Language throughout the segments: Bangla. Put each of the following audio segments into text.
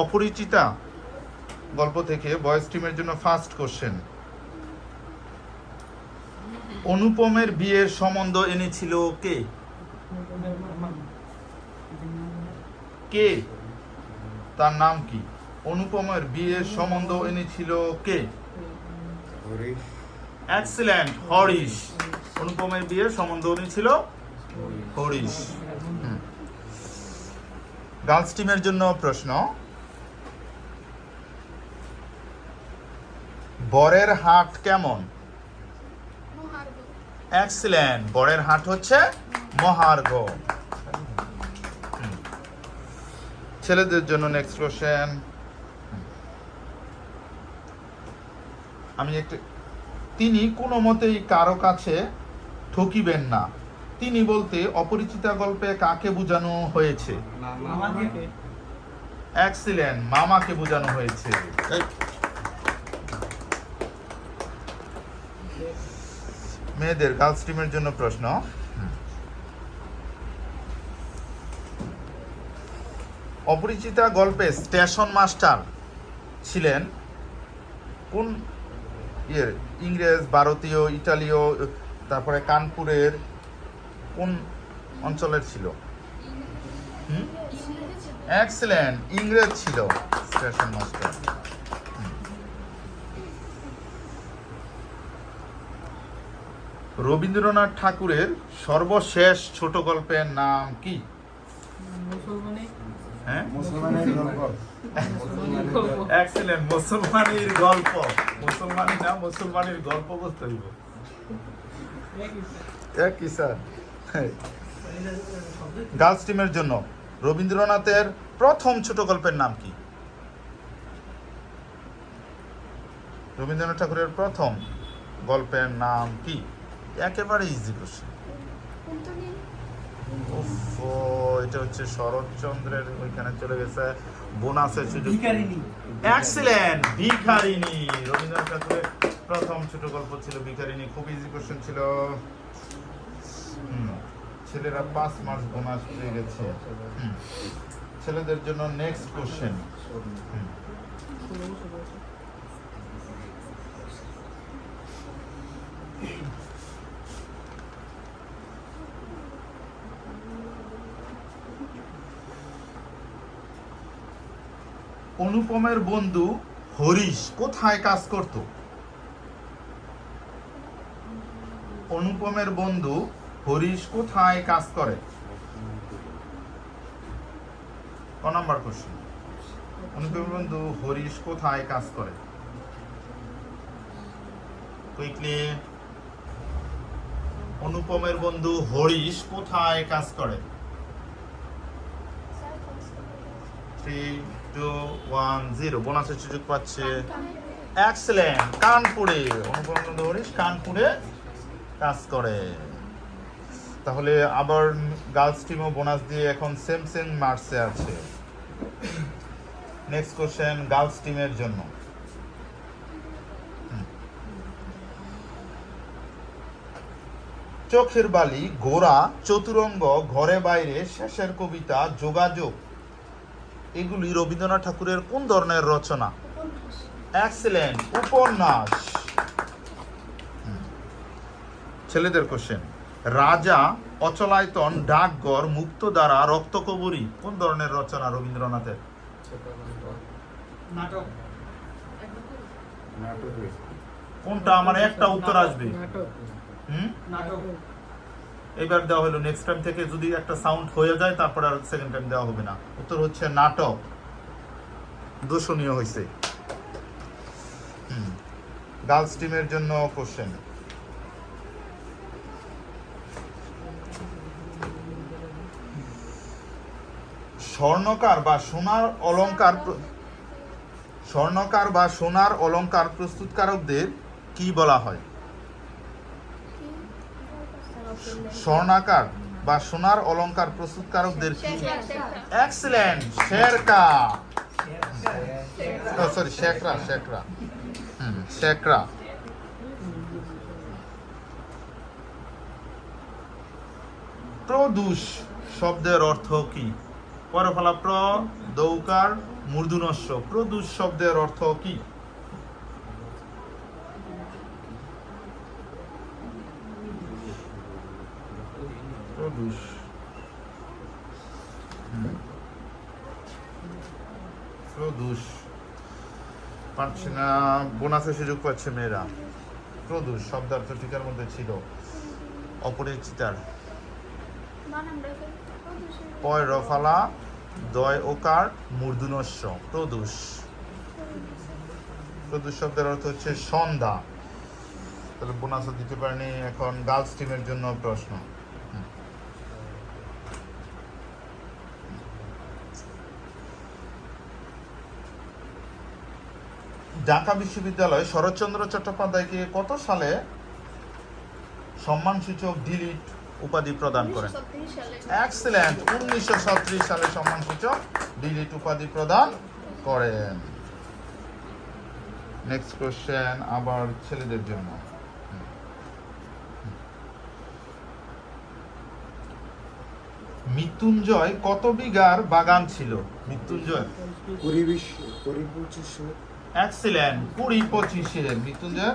অপরিচিতা গল্প থেকে বয়েজ টিমের জন্য ফার্স্ট কোশ্চেন। অনুপমের বিয়ের সম্বন্ধ এনেছিল কে? কে? তার নাম কি? অনুপমের বিয়ের সম্বন্ধ এনেছিল কে? এক্সিলেন্ট, হরিশ। অনুপমের বিয়ের সম্বন্ধ এনেছিল হরিশ। গার্লস টিমের জন্য প্রশ্ন, বরের হাট কেমন? এক্সিলেন্ট, বরের হাট হচ্ছে মহার্ঘ। ছেলেদের জন্য নেক্সট কোশ্চেন। তিনি কোনো মতেই কারো কাছে ঠকিবেন না। তিনি বলতে অপরিচিতা গল্পে কাকে বোঝানো হয়েছে? এক্সিলেন্ট, মামাকে বোঝানো হয়েছে। মেয়েদের গার্লস টিমের জন্য প্রশ্ন, অপরিচিতা গল্পে স্টেশন মাস্টার ছিলেন কোন ইংরেজ, ভারতীয়, ইটালীয়, তারপরে কানপুরের কোন অঞ্চলের ছিল? এক্সিলেন্ট, ইংরেজ ছিল স্টেশন মাস্টার। রবীন্দ্রনাথ ঠাকুরের সর্বশেষ ছোট গল্পের নাম কি? এক্সিলেন্ট, মুসলমানের গল্প। মুসলমানি না, মুসলমানের গল্প বলতে হইব। একই স্যার। গার্লস টিমের জন্য রবীন্দ্রনাথের প্রথম ছোট গল্পের নাম কি? রবীন্দ্রনাথ ঠাকুরের প্রথম গল্পের নাম কি? একেবারে ইজি কোশ্চেন। এটা হচ্ছে শরৎচন্দ্রের, ওইখানে চলে গেছে। বোনাসের সুযোগ। এক্সিলেন্ট, ভিখারিণী। রবীন্দ্রনাথ ঠাকুরের প্রথম ছোট গল্প ছিল ভিখারিণী। খুব ইজি কোশ্চেন ছিল। ছেলেরা 5 মার্চ বোনাস পেয়ে গেছে। ছেলেদের জন্য নেক্সট কোশ্চেন। অনুপমের বন্ধু হরিশ কোথায় কাজ করত? অনুপমের বন্ধু হরিশ কোথায় কাজ করে? ক নাম্বার কোশ্চেন? অনুপমের বন্ধু হরিশ কোথায় কাজ করে? কুইকলি, অনুপমের বন্ধু হরিশ কোথায় কাজ করে? 3, 2, 1, 0। বোনাসের সুযোগ পাচ্ছে। এক্সিলেন্ট, কানপুরে। অনুপমের বন্ধু হরিশ কানপুরে কাজ করে। তাহলে আবার গার্লস টিমও বোনাস দিয়ে এখন সেম মার্কসে আছে। নেক্সট কোশ্চেন গার্লস টিমের জন্য। চোখের বালি, গোরা, চতুরঙ্গ, ঘরে বাইরে, শেষের কবিতা, যোগাযোগ, এগুলি রবীন্দ্রনাথ ঠাকুরের কোন ধরনের রচনা? এক্সিলেন্ট, উপন্যাস। ছেলেদের কোশ্চেন, রাজা, অচলায়তন, ডাকঘর, মুক্তধারা, রক্তকবরী কোন ধরনের রচনা রবীন্দ্রনাথের? কোনটা? আমার একটা উত্তর আসবে। এবার দেওয়া হলো। নেক্সট টাইম থেকে যদি একটা সাউন্ড হয়ে যায় তারপর আর সেকেন্ড টাইম দেওয়া হবে না। উত্তর হচ্ছে নাটক। দূষণীয় হয়েছে। গার্লস টিমের জন্য কোশ্চেন, স্বর্ণকার বা সোনার অলংকার প্রস্তুতকারকদের কি বলা হয়? স্বর্ণাকার বা সোনার অলংকার প্রস্তুতকারকদের কি? এক্সিলেন্ট, শেরকা। সরি, শেখরা। প্রদূষ শব্দের অর্থ কি? পরফলা প্র, দৌকার, মূর্ধন্যস্ব। প্রদূষ শব্দের অর্থ কি? প্রদূষ। প্রদূষ পাচ্ছি না, বোনাসের সুযোগ পাচ্ছে মেয়েরা। প্রদূষ শব্দার্থ টিকার মধ্যে ছিল অপরিচিতার। পয় রফালা দয় ওকার মূর্ধন্যস্ব। প্রদূষ। প্রদূষ শব্দের অর্থ হচ্ছে সন্ধ্যা। তাহলে বোনাসও দিতে পারেনি। এখন গার্লস টিমের জন্য প্রশ্ন। ঢাকা বিশ্ববিদ্যালয় শরৎচন্দ্র চট্টোপাধ্যায়কে কত সালে সম্মানসূচক ডিলিট উপাধি প্রদান করেন? এক্সেলেন্ট, 1936 সালে সম্মানসূচক ডিলিট উপাধি প্রদান করেন। নেক্সট কোশ্চেন আবার ছেলেদের জন্য। মৃত্যুঞ্জয় কত বিঘার বাগান ছিল? মৃত্যুঞ্জয় 20-25 এক্সিলেন্ট, 20-25 মৃত্যুঞ্জয়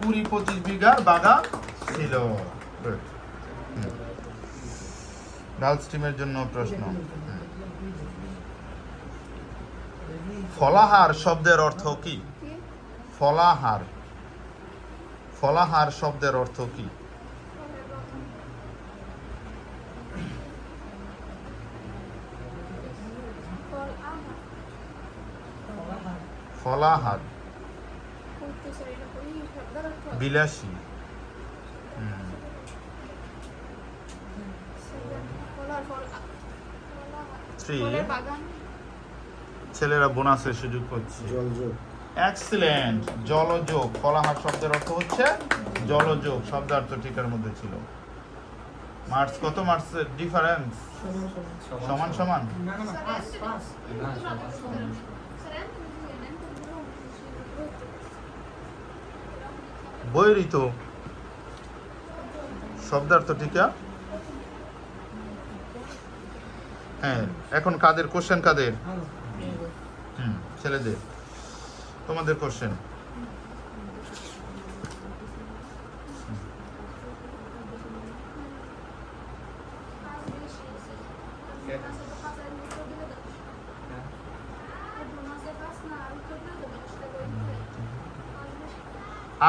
20-25 বিঘার বাগান ছিল। গার্লস টিমের জন্য প্রশ্ন। ফলাহার শব্দের অর্থ কি? ফলাহার। ফলাহার শব্দের অর্থ কি? ফলাহার বিলাসী। ছেলেরা বোনাসের সুযোগ পাচ্ছে। এক্সিলেন্ট, জলযোগ। ফলাহার শব্দের অর্থ হচ্ছে জলযোগ। শব্দার্থ টিকার মধ্যে ছিল। মার্কস কত? মার্কসের ডিফারেন্স সমান সমান। বৈরিত শব্দার্থ টিকা। হ্যাঁ, এখন কাদের কোশ্চেন? কাদের? ছেলেদের। তোমাদের কোশ্চেন।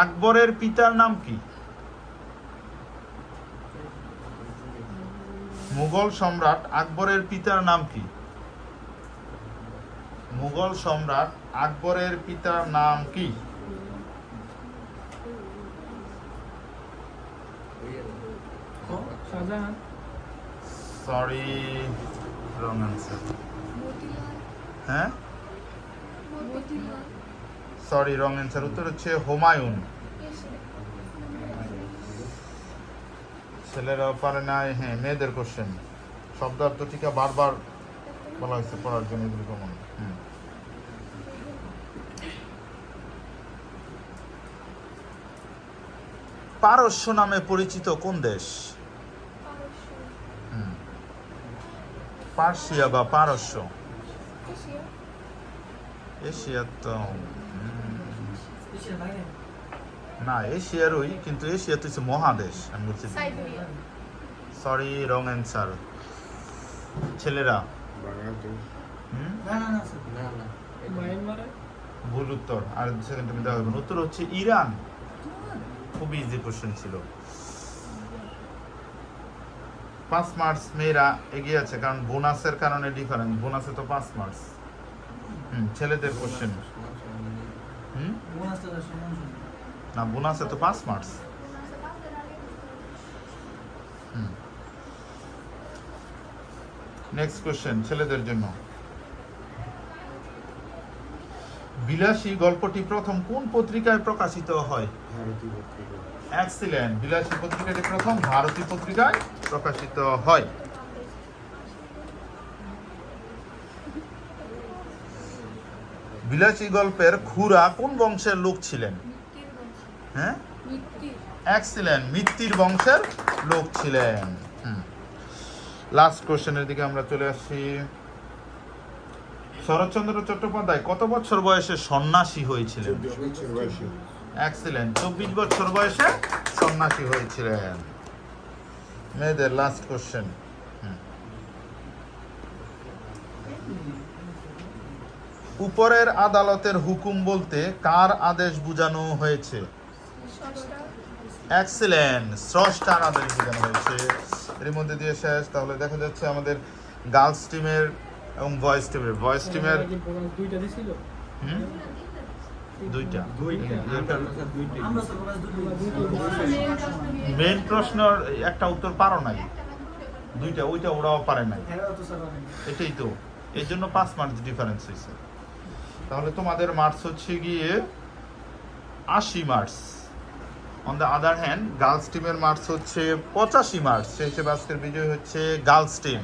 আকবরের পিতার নাম কি? মুঘল সম্রাট আকবরের পিতার নাম কি? মুঘল সম্রাট আকবরের পিতার নাম কি? Sorry, wrong answer. হ্যাঁ, সরি, রং অ্যান্সার। উত্তর হচ্ছে হুমায়ুন। ছেলেরাও পারে না। হ্যাঁ, মেয়েদের কোশ্চেন। শব্দার্থ টিকা বারবার বলা হয়েছে পড়ার জন্য, এগুলো কমন। পারস্য নামে পরিচিত কোন দেশ? পার্সিয়া বা পারস্য। এশিয়া তো না, এশিয়ারই, কিন্তু এশিয়া তো হচ্ছে মহাদেশ। আমি বলছি সরি, রং অ্যান্সার। ছেলেরা ভুল উত্তর। আর সেকেন্ড টাইম দেওয়া হবে। উত্তর হচ্ছে ইরান। খুবই ইজি কোশ্চেন ছিল। 5 মার্কস মেয়েরা এগিয়ে আছে, কারণ বোনাসের কারণে ডিফারেন্স। বোনাসে তো 5 মার্কস। ছেলেদের কোশ্চেন। না, বোনাসে তো 5 মার্কস। নেক্সট কোশ্চেন ছেলেদের জন্য। বিলাসী গল্পটি প্রথম কোন পত্রিকায় প্রকাশিত হয়? এক্সিলেন্ট, বিলাসী পত্রিকাটি প্রথম ভারতী পত্রিকায় প্রকাশিত হয়। বিলাসী গল্পের খুড়া কোন বংশের লোক ছিলেন? হ্যাঁ, এক্সিলেন্ট, মিত্তির বংশের লোক ছিলেন। লাস্ট কোশ্চেনের দিকে আমরা চলে আসছি। শরৎচন্দ্র চট্টোপাধ্যায় কত বছর বয়সে সন্ন্যাসী হয়েছিলেন? 24 বছর বয়সে। এক্সিলেন্ট, 24 বছর বয়সে সন্ন্যাসী হয়েছিলেন। মেয়েদের লাস্ট কোশ্চেন। উপরের আদালতের হুকুম বলতে কার আদেশ বোঝানো হয়েছে? এক্সিলেন্ট, স্রষ্টার আদেশ বোঝানো হয়েছে। এর মধ্যে দিয়ে শেষ। তাহলে দেখা যাচ্ছে আমাদের গার্লস টিমের এবং বয়েজ টিমের দুইটা দিছিল। দুইটা আমরা তো বোনাস মেন প্রশ্নের একটা উত্তর পারো নাই, দুইটা ওইটা ওরাও পারে নাই, এটাই তো, এই জন্য 5 মার্কস ডিফারেন্স হয়েছে। তাহলে তোমাদের মার্কস হচ্ছে গিয়ে 80 marks. On the other hand girls টিমের মার্কস হচ্ছে 85 মার্কস। সেই হিসেবে আজকের বিজয় হচ্ছে গার্লস টিম।